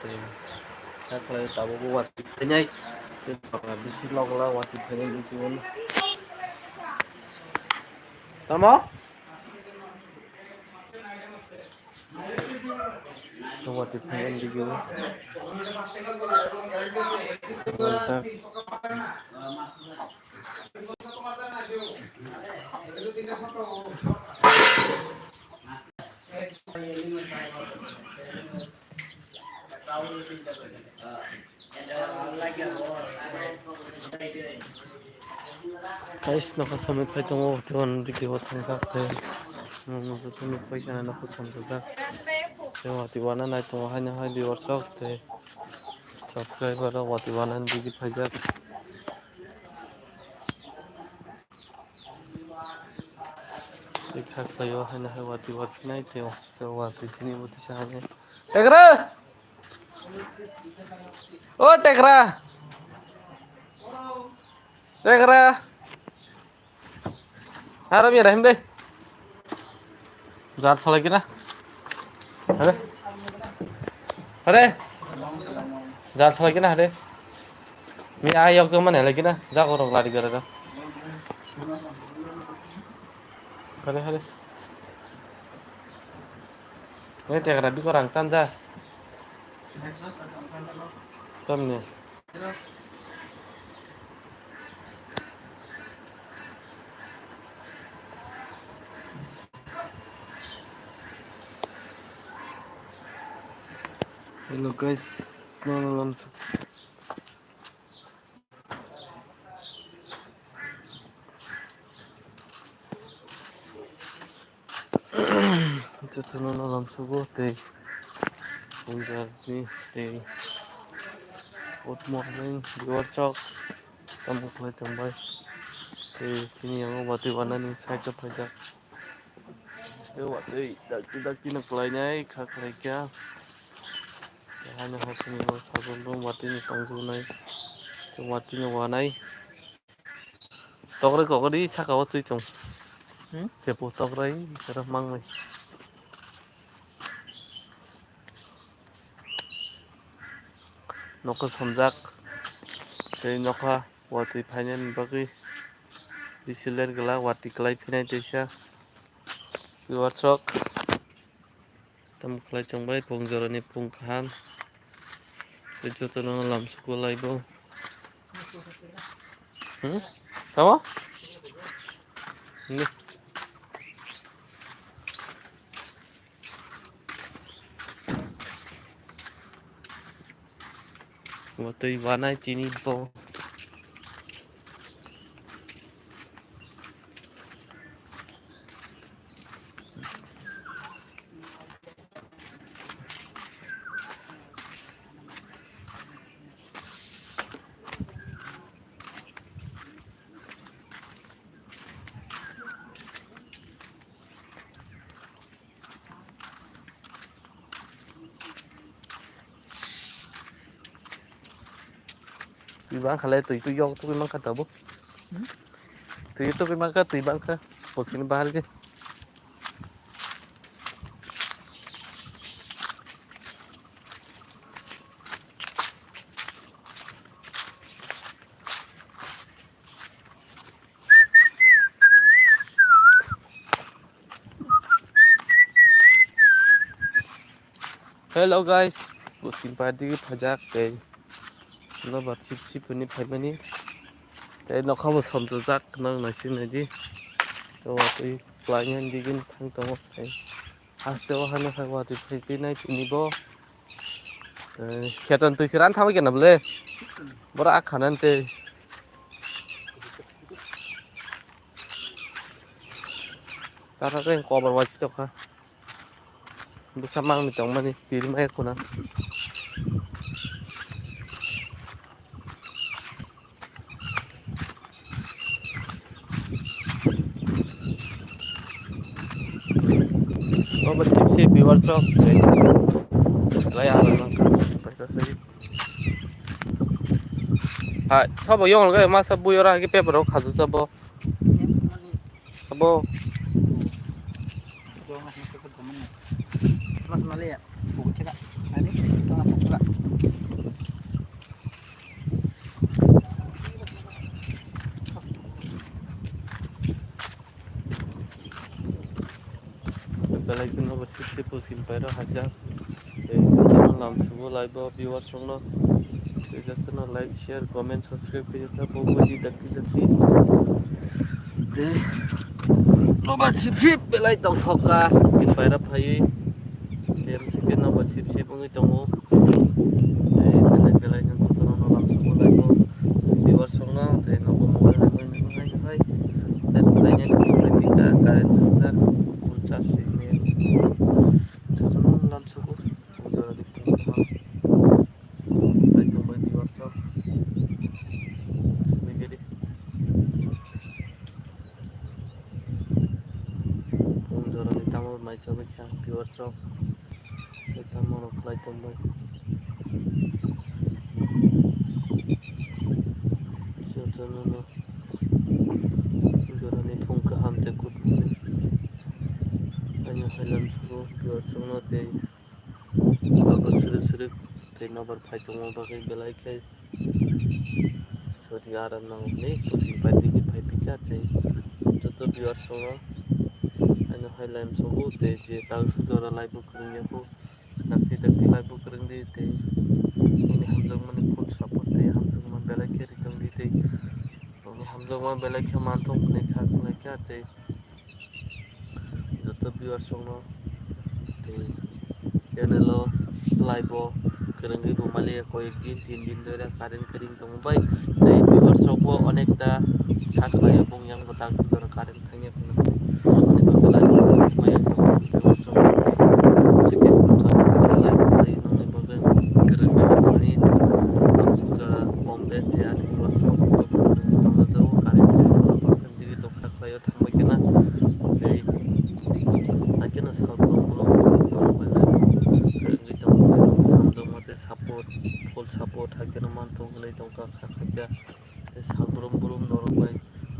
Kalau tahu buat nyai bisi log lah wati pengen itu kan tamo wati pengen gitu ngajak guys nakasamit pa itong otiwan di kiwat ng sakte tutunog pa siya na nakusamsadak watiwanan na itong hanya di workshop subscriber watiwanan di pajak देखा कयो है ना वाती वाती नहीं थे तो वाती थी नहीं बोलते शाने टेकरा ओ टेकरा टेकरा harap ya rahim deh जात साला की ना अरे अरे जात साला की ना अरे मी आया के मन है लेकिन ना जा करो लाड़ी कर जा अरे अरे ini टेकरा भी करang tan जा कम नहीं hello guys malam itu tuh malam subuh teh punjabi teh good morning di workshop kamu mulai tambah teh ini yang wati warna nih saya ke pajak itu wati daki nak lainnya kak lekya hanya hati nih sabun wati nih tanggunai wati nih warnai tokre kok di sakawat tuh cung kepo tokre cara mang nih noko somjak tei noka wati phainen bagi disiler gela wati kelai phinai teisa workshop tam kelai chongbai pongjoroni pungkham tei jotono lam suku laibo sama ini wati warna cini po bang khalai tui tu yok tu mang kata bu tui tu mang kata tui bang ka posini bahar ke hello guys posini padi phajak tei no bat sip sip ni phaimani tei no khabo somjak nang nasin di to wati planyan digin thang tongo tei haste wahana kha wati phaipi nai tinibo khetan tui siran thamai kena bole bora akhanan te tara ke kobar wati to kha bisa mang ni tong mani piri mai kuna oh bersip sip di workshop gaya lang ka ha sabo yong ga ma sabu yora ki paper ro khaju sabo sabo Mas Malia, buku cekak. Ini tengah buka. tipsi pusim pairo hajak jotono lamsugo laibo viewers rokno jotono like share comment subscribe krijak bobodi dakti dakti loba sip sip belai tongthoka skin pairo phai tem skin loba sip sip ungui tongo belai belai jotono lamsugo laibo viewers rokno nobo mobile hai dan lainnya ketika kalian besar puncak ini jotono lamsugo jotono di pungkah baik kembali di WhatsApp menjadi jotono di tamu mai sobe kya di WhatsApp kita mau apply tambah jotono jotono di pungkah hamte good morning hanya halam sugo di WhatsApp te nabar surik te nabar phai tongo bagai belai kai sorry aram nang ni pusim pai dikit pai pikate joto biar songo hanya halam sugo te je tang sujora live kering ya ko dakti dakti live kering di te ini hamjong mani full support te hamjong man belai kai ritong di te ini hamjong man belai kai mantong ni khak lai kya te joto biar songo te channel lo live kering di bumali ko ek din 3 din dore karen kering tong bai te viewers rokbo onekta khak lai bung yang batang sujora karen thangya kono ani to belai mai viewers rok sikit hamjong live lai nong bagai kering ni sujora bombe je ani viewers rok tong jauh karen persen diri to khak lai thangbai kena te akena sabung support full support hakena mantong lai tongka khakya te sabrum brum norbai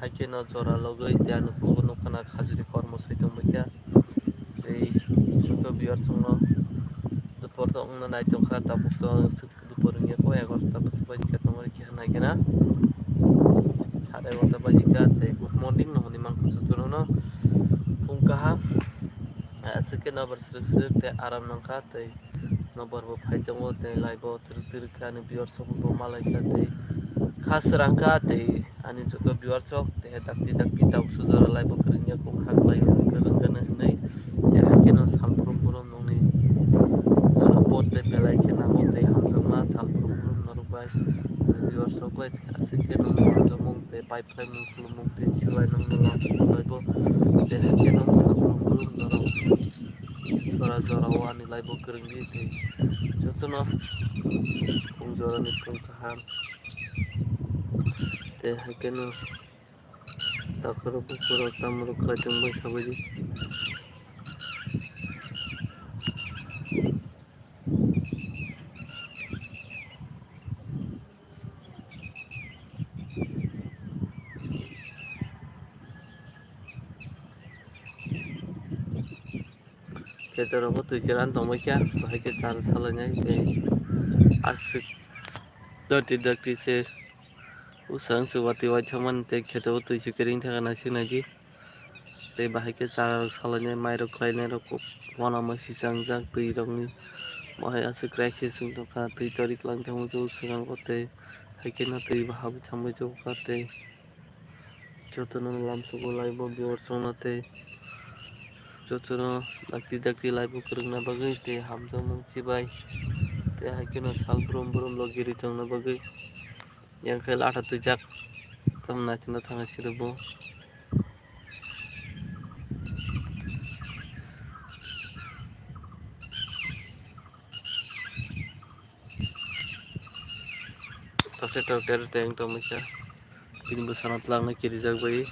hakena jora logai tian kono kana khajuri kormo saitom bakya ei joto biar songno dupor to ungna nai tongka tabuk to dupor nge ko 11 ta baji ka tomar ki hanai kena sare wata baji ka te good morning no ni mang suturo no pungkaha asike na bersrik te aram nangka te nomor bo phai tongo te live tir kan viewers bo malai ka te khas rangka te ani joto viewers te dakti dakti tau sujara live kering ya ko khak lai kering kana nei ya hakeno salprum purum nongni support te belai kena mo te hamjang ma salprum purum narubai viewers ko asike no hamjang te pipeline mung khulumung te chilai nong live te hakeno salprum purum narau jora jora wani live kering di te jotono jora ni pungkahan te hakeno takro bukuro tamro kajong bai sabaji kita robot tujuan tomai kya bahai ke cara salahnya te asik dakti se usang suwati wajaman te kita tuju kering thakan asinaji te bahai ke cara salahnya mairo klainer rok wana masih sangjak tui rongni bahai asik crisis untuk ka tui tarik lang thamu jo sungang kote hakena tui bahab thamu jo kate jotono lam sugo laibo bior sonate jotono dakti live kering na bagai te hamjang mung chibai te hakena sal brum brum logiri tong na bagai yang kai lata tujak tamna china thanga sirbo tapse tar teng to misa kini besanat lang na kiri jag bai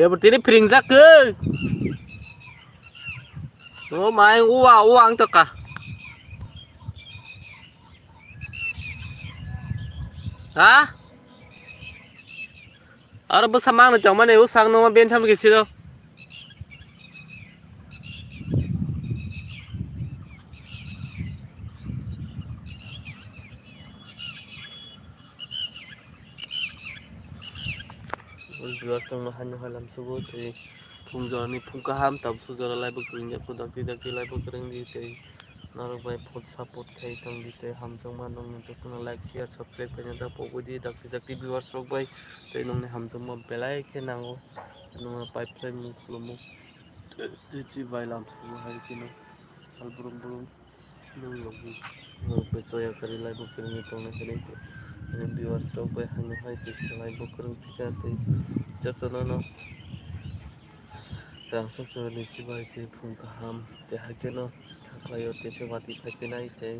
Phía một tí đi phình ra cơ. Nó mà anh uang tất cả. Hả? Ở đó bữa sáng mang được chồng mà này bữa sáng nó mà bên thăm cái gì đâu. biwasang hanu halam sugo te pungjorani pungkaham tab sujora laibo kringya dakti dakti laibo kring di te narok bai pot support khai tong di te hamjong manong jokno like share subscribe khaina da pogodi dakti dakti viewers rok bai te nongni hamjong ma belai khe nango nongma pipe play mu khlomo chi bai lam sugo hai kino salbrum brum nong logi becoya kari laibo kring tong na kini viewers rok bai hanu hai te laibo kring pika te jotono no rangsok choroni sibai te pungkaham te hakeno thaklayo te se wati phaipenai te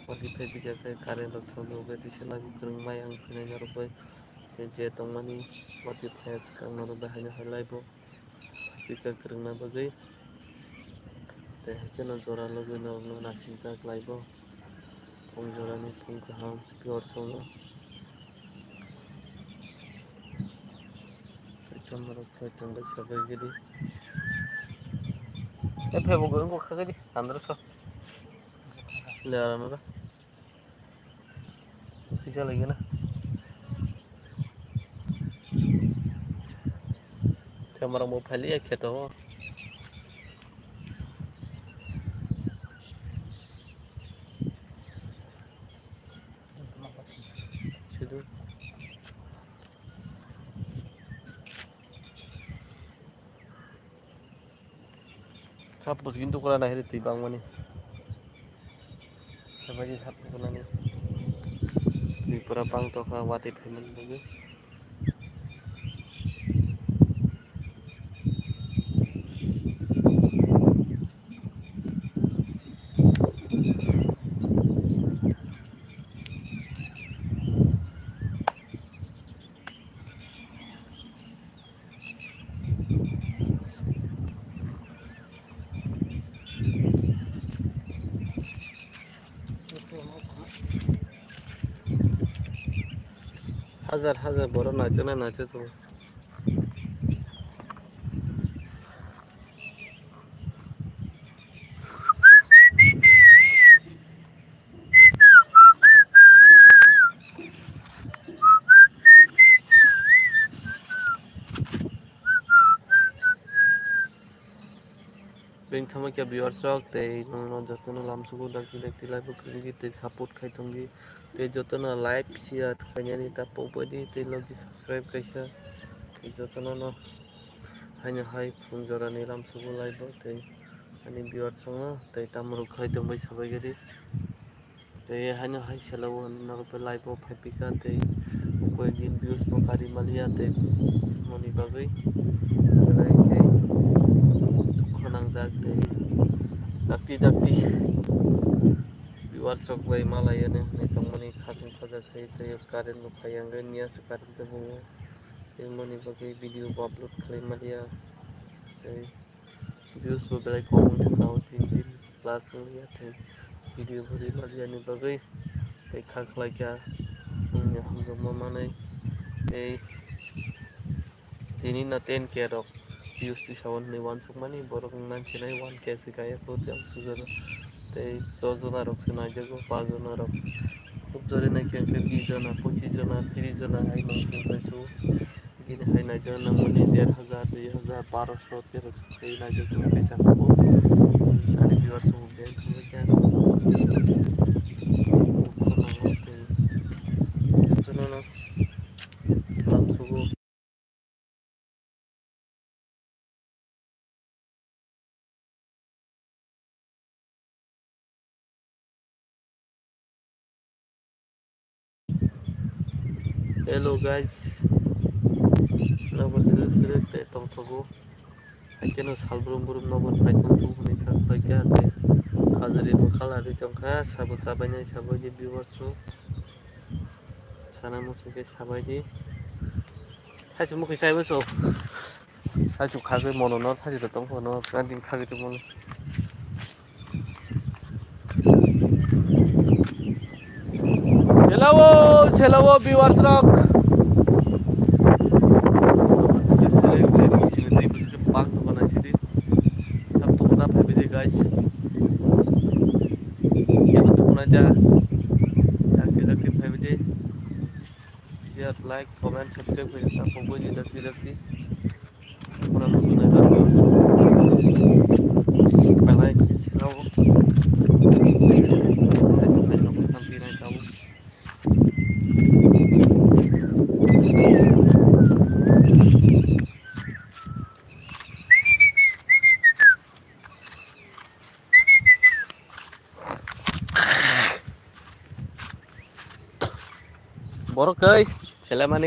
wati phaipika khe current rok sojoge te se laibo kring mai ang phinai narok bai te je tongmani wati phais kang narok bai haino hai laibo pika kringna bagui te hakeno jora logoi narok no nasingjak laibo pungjorani pungkaham viewers rok no chamrok khai tongbai sabai gidi Facebook ko khagadi androso le aranora pisa lagi na camera mo phali ya kheto ho sidu kapus gintu kala na hiri tibang mani sabai di sapus kala ni di pura pang to ka wati phemen bagi hajar boro nacho na nacho to beng thama kya viewers rok te no jotono lamsugo dakti dakti laibo kringi te support khai tongi te jotono like share khainani ta popodi te logi subscribe kaisa te jotono no haino hai pungjorani lamsugo laibo te ani viewers rok no te tamrok khai tongbai sabai gidi te haino hai selawo narok laibo phaipika te koi din views mo kari malia te moni bagui khonangjak te dakti dakti viewers rok bai malayane tongmani khatung khajak khai te current no phaiangge nia se current te bungo te moni bagui video upload khlai malia te views bo belai kom thau 3 din plus ya te video bari malia ni bagui te khaklai kya hamjong ma manai te tini na 10k rok views ti sawan ni wan sukmani borok nanchi nai 1k se kaya ko jam sujana te 10 jona rok se nai jago 5 jona rok খুব জোরে নাকি 20 জনা 25 জনা 30 জনা I মাংসে পাইছো গিনে high না জনা মনি 1500 2000 1200 1300 এই না জন্য পয়সা পাবো সারি ভিউয়ার সব দেন তুমি কেন জন্য না সালাম সুগো hello guys nabar sere sere te tong thogo akeno salbrum brum nabar paithon tu huni thak pakya te hazari bo khala ri tongkha sabo sabai di viewers ro sana musu ke sabai di hachu mu khai sai so hachu khage mono no thaji to tong no kanding khage to mono hello viewers rock guys ya betul aja ya kira-kira share like comment man subscribe ko sa po di daki muna mo sunod ang like sila ko medyo ko ng pinay tao borok guys sila man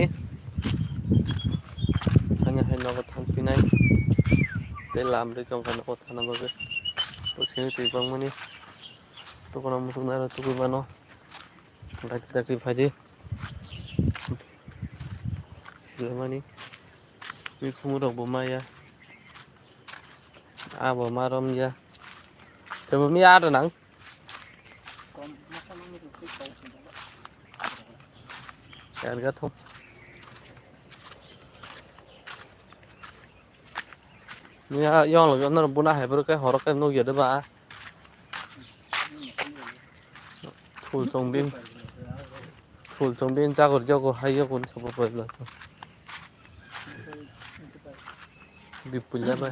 hanya hanya ko ng pinay te lamre trong kan ko thana baga to sini tu bang mani to kono musuk na to ko mano daki bhaji sila mani mi khumurok bo maya bo marom ya to mi ar nang Yarga thong Nya yong lo nó buna hai bro cái horok cái no yede ba thul chong bin cha gor jogo hai yo kun khabo pa la bipul la ba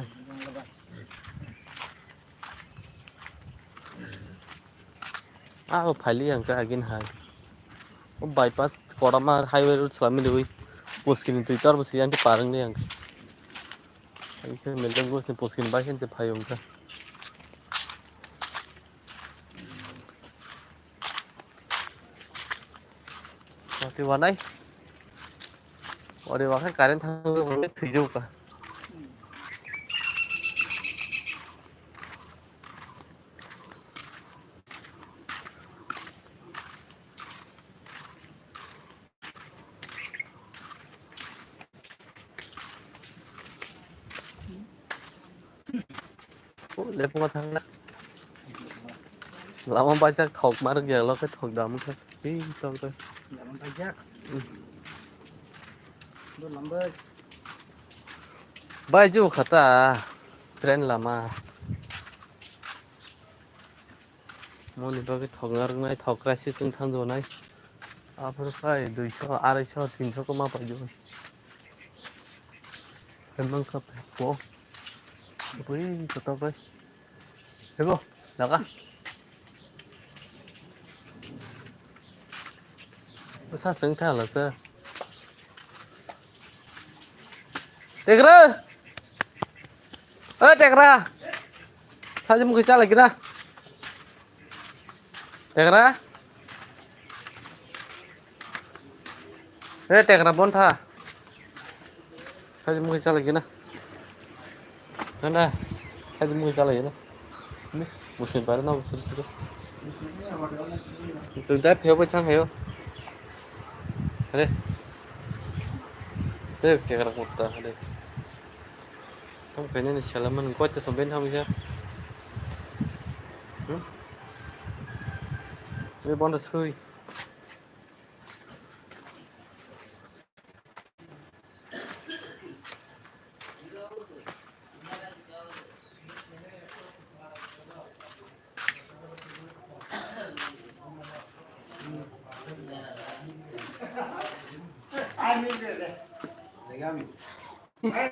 phali yang ka agin hai bypass kodama highway route salami dewi poskin tu tar bus yang parang ne yang cái meldang gos ne poskin ba hen te phayong ka thì vào đây ở đây vào cái cái đến thang vẫn biết thủy du cả lấy phong thang đó làm ông ba chắc thọc mà được giờ lo cái thọc đầm thôi đi tao coi làm tay giác đôi lắm bơi bay chú khata tren lama mau nih pakai thok ngarang này thok rasi sing thang rồi này apa phải 200 250 300 ko mah paju emang kap po wih kata apa hebo laka sao sing thang là sao Tegra Tegra sao mau kisah lagi nah Tegra Tegra bon tha sao mau kisah lagi nah Nanda sao mau kisah lagi nah ini musim baru nah musim sudah theo bên sang theo đây đây Tegra một ta đây không phải nên là mình có cho sống bên không chứ với bọn nó xui ai biết được đây